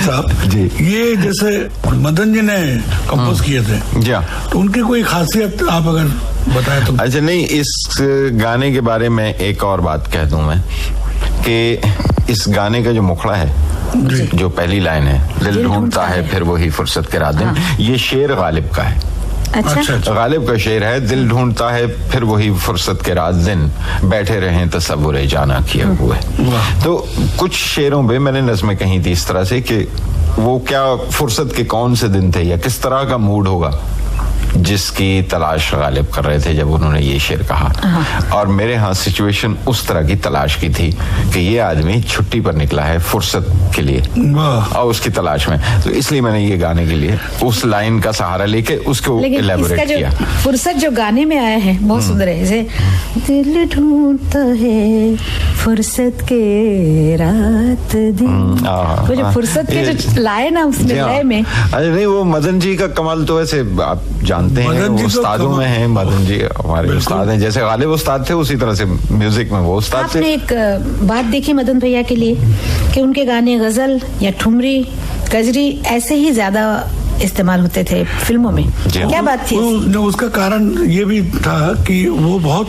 बर्मन साहब जी, ये जैसे मदन जी ने कंपोज किए थे जी, तो उनकी कोई खासियत आप अगर बताएं तो। अच्छा, नहीं, इस गाने के बारे में एक और बात कह दूं मैं कि इस गाने का जो मुखड़ा है, जो पहली लाइन है, दिल ढूंढता है फिर वही फुर्सत के रात दिन, ये शेर गालिब का है। अच्छा। गालिब का शेर है, दिल ढूंढता है फिर वही फुर्सत के रात दिन, बैठे रहें तसव्वुरे जाना किए हुए। तो कुछ शेरों पे मैंने नज़्में कही थी इस तरह से कि वो क्या फुर्सत के कौन से दिन थे या किस तरह का मूड होगा जिसकी तलाश गालिब कर रहे थे जब उन्होंने ये शेर कहा। और मेरे यहाँ सिचुएशन उस तरह की तलाश की थी कि ये आदमी छुट्टी पर निकला है फुर्सत के लिए और उसकी तलाश में, तो इसलिए मैंने ये गाने के लिए उस लाइन का सहारा लेके उसको इलेबोरेट किया। फुर्सत जो गाने में आया है बहुत सुंदर है, जैसे दिल ढूंढता है फुर्सत के रात दिन, वो जो फुर्सत के जो लाइन है उसमें लय में। अरे नहीं, वो मदन जी का कमाल तो वैसे आप जानते हैं, वो उस्तादों में हैं। मदन जी हमारे उस्ताद हैं, जैसे गालिब उस्ताद थे उसी तरह से म्यूजिक में वो उस्ताद थे। आपने एक बात देखी मदन भैया के लिए कि उनके गाने गजल या ठुमरी गजरी ऐसे ही ज्यादा इस्तेमाल होते थे फिल्मों में, क्या बात थी? उसका कारण ये भी था कि वो बहुत,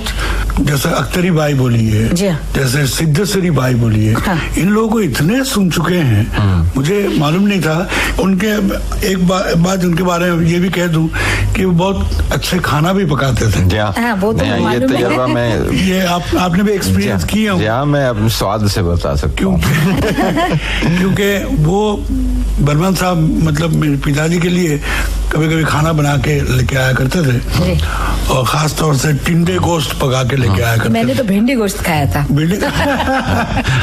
जैसे अख्तरी बाई बोली है, जैसे सिद्धेश्वरी बाई बोली है, हाँ। इन लोगों को इतने सुन चुके हैं, मुझे मालूम नहीं था। उनके एक बात उनके बारे में ये भी कह दूं कि वो बहुत अच्छे खाना भी पकाते थे। हाँ, वो तो ये तजुर्बा मैं ये आपने भी एक्सपीरियंस किया हो? मैं अपने स्वाद से बता सकता हूँ क्योंकि वो बर्मन साहब मतलब मेरे पिताजी के लिए कभी कभी खाना बना के लेके आया करते थे और खास तौर से टिंडे गोश्त पका के लेके आया करते थे। मैंने तो भिंडी गोश्त खाया था।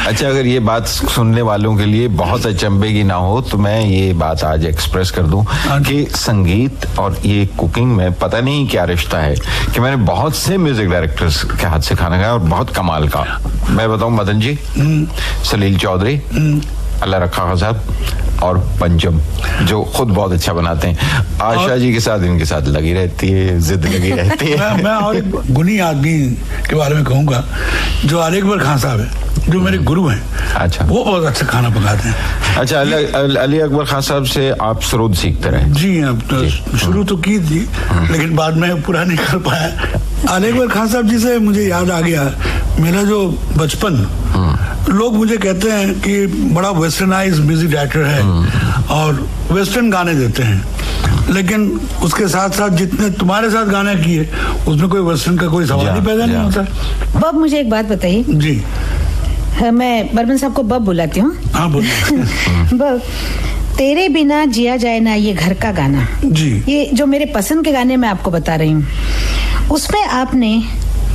अच्छा, अगर ये बात सुनने वालों के लिए बहुत अचंभे की ना हो तो मैं ये बात आज एक्सप्रेस कर दूं कि संगीत और ये कुकिंग में पता नहीं क्या रिश्ता है कि मैंने बहुत से म्यूजिक डायरेक्टर्स के हाथ से खाना खाया और बहुत कमाल का। मैं बताऊं, मदन जी, सलील चौधरी, अल्लाह रखा साहब और पंचम जो खुद बहुत अच्छा बनाते हैं। आशा जी के साथ इनके साथ लगी रहती है, जिद लगी रहती है। मैं और एक गुनी आदमी के बारे में कहूंगा जो अली अकबर खान साहब है, जो मेरे गुरु हैं। अच्छा, वो बहुत अच्छा खाना पकाते हैं। अच्छा, अली अकबर खान साहब से आप सरूद सीखते रहे? जी, अब तो शुरू तो की थी लेकिन बाद में पूरा नहीं कर पाया। अली अकबर खान साहब जी से मुझे याद आ गया मेरा जो बचपन। लोग मुझे कहते हैं कि बड़ा वेस्टर्नाइज म्यूजिक डायरेक्टर है और वेस्टर्न गाने देते हैं, लेकिन उसके साथ साथ जितने तुम्हारे साथ गाने किए उसमें कोई वेस्टर्न का कोई सवाल ही पैदा नहीं होता। बब, मुझे एक बात बताइए जी। मैं बर्मन साहब को बब बुलाती हूँ। हाँ, बोलिए। बब, तेरे बिना जिया जाए ना, ये घर का गाना जी, ये जो मेरे पसंद के गाने मैं आपको बता रही हूँ, उसमें आपने,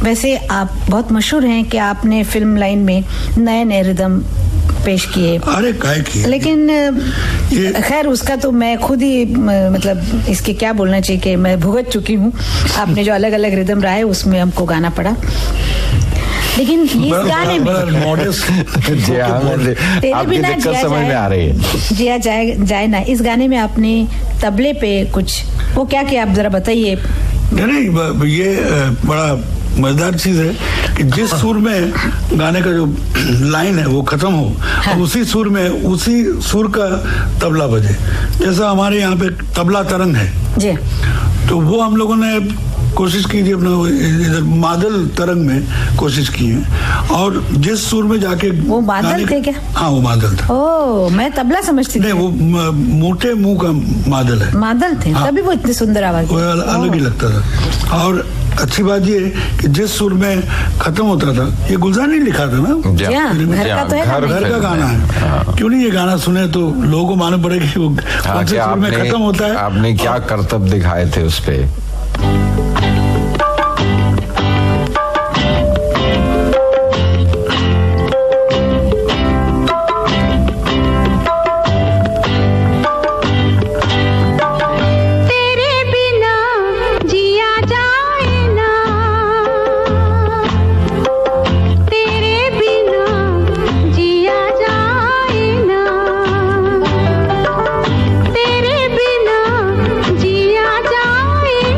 वैसे आप बहुत मशहूर हैं कि आपने फिल्म लाइन में नए नए रिदम पेश किए। अरे काय किए, लेकिन खैर उसका तो मैं खुद ही मतलब इसके क्या बोलना चाहिए कि मैं भुगत चुकी हूँ। आपने जो अलग अलग रिदम रहा है उसमें हमको गाना पड़ा, लेकिन इस गाने में तेरे बिना जिया जाए ना, इस गाने में आपने तबले पे कुछ वो क्या किया, आप जरा बताइए। नहीं, ये बड़ा मजेदार चीज है कि जिस सुर में गाने का जो लाइन है वो खत्म हो, हाँ। उसी सुर में उसी सुर का तबला बजे। जैसा हमारे यहाँ पे तबला तरंग है जी, तो वो हम लोगों ने कोशिश की थी अपना इधर मादल तरंग में कोशिश की है, और जिस सुर में जाके वो मादल थे क्या? हाँ, वो मादल था। ओ, मैं तबला समझती थी। नहीं, वो मोटे मुंह का मादल है। मादल थे, हाँ। तभी वो इतनी सुंदर आवाज, वो अलग ही लगता था। और अच्छी बात ये कि जिस सुर में खत्म होता था, ये गुलजार ने लिखा था ना, घर का तो है, घर का गाना है। क्यों नहीं ये गाना सुने तो लोगों को मालूम पड़ेगा कि वो कौन से सुर में खत्म होता है। आपने क्या करतब दिखाए थे उस पे। जिया जाए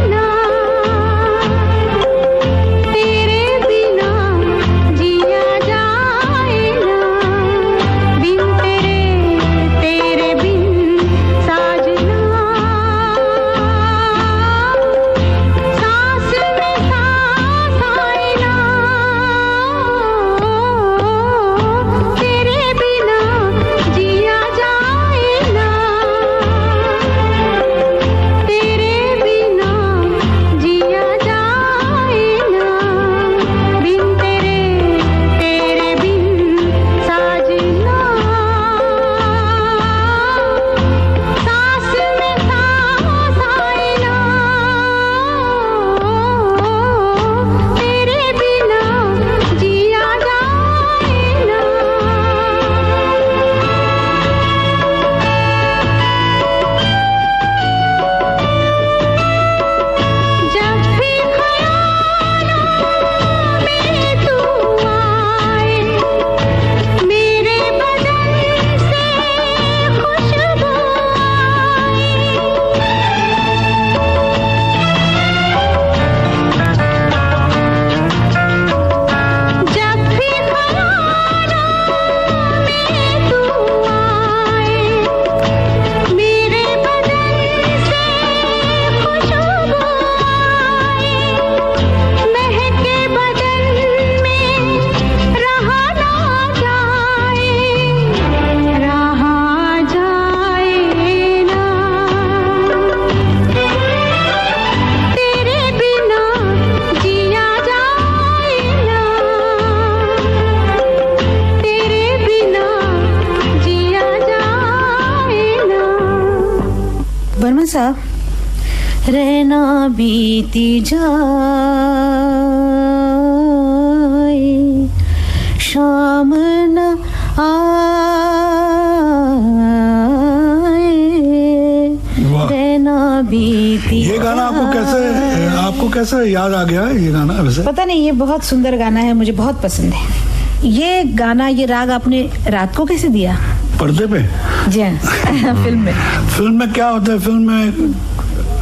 बर्मन साहब, रहना बीती जाए, शाम न आए, रहना बीती। ये गाना आपको कैसे याद आ गया ये गाना? वैसे पता नहीं, ये बहुत सुंदर गाना है, मुझे बहुत पसंद है ये गाना। ये राग आपने रात को कैसे दिया? पर्दे पे? जी हाँ। फिल्म में क्या होता है, फिल्म में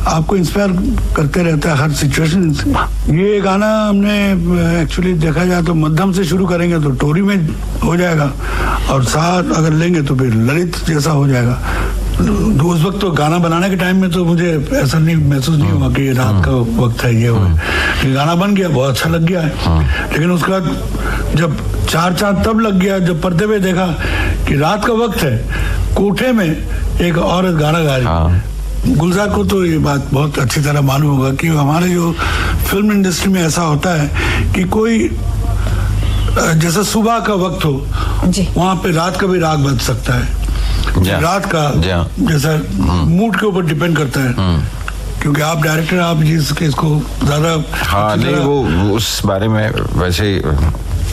आपको इंस्पायर करते रहता है हर सिचुएशन। ये गाना हमने एक्चुअली देखा जाए तो मध्यम से शुरू करेंगे तो टोरी में हो जाएगा, और साथ अगर लेंगे तो फिर ललित जैसा हो जाएगा। तो उस वक्त तो गाना बनाने के टाइम में तो मुझे ऐसा नहीं महसूस नहीं हुआ कि रात का वक्त है, ये गाना बन गया, बहुत अच्छा लग गया है। लेकिन उसके बाद जब चार चांद तब लग गया जब पर्दे पे देखा कि रात का वक्त है, कोठे में एक औरत गाना गा रही है। गुलजार को तो ये बात बहुत अच्छी तरह मालूम होगा कि हमारे जो फिल्म इंडस्ट्री में ऐसा होता है कि कोई जैसे सुबह का वक्त हो, वहाँ पे रात का भी राग बज सकता है। रात का जैसा मूड के ऊपर डिपेंड करता है, क्योंकि आप डायरेक्टर, आप जिसके इसको ज्यादा। हाँ नहीं, वो उस बारे में वैसे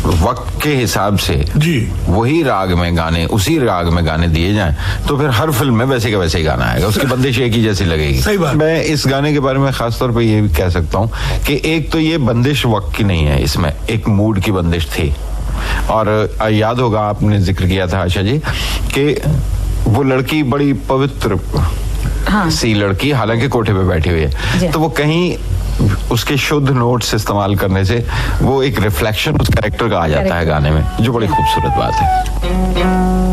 वक्त के हिसाब से जी वही राग में गाने, उसी राग में गाने दिए जाएं तो फिर हर फिल्म में वैसे का वैसे ही गाना आएगा, उसकी बंदिश एक ही जैसी लगेगी। सही बात। मैं इस गाने के बारे में खासतौर पे ये भी कह सकता हूँ कि एक तो ये बंदिश वक्त की नहीं है, इसमें एक मूड की बंदिश थी। और याद होगा आपने जिक्र किया था आशा जी कि वो लड़की बड़ी पवित्र सी लड़की, हालांकि कोठे पे बैठी हुई है, तो वो कहीं उसके शुद्ध नोट्स इस्तेमाल करने से वो एक रिफ्लेक्शन उस कैरेक्टर का आ जाता है गाने में, जो बड़ी खूबसूरत बात है।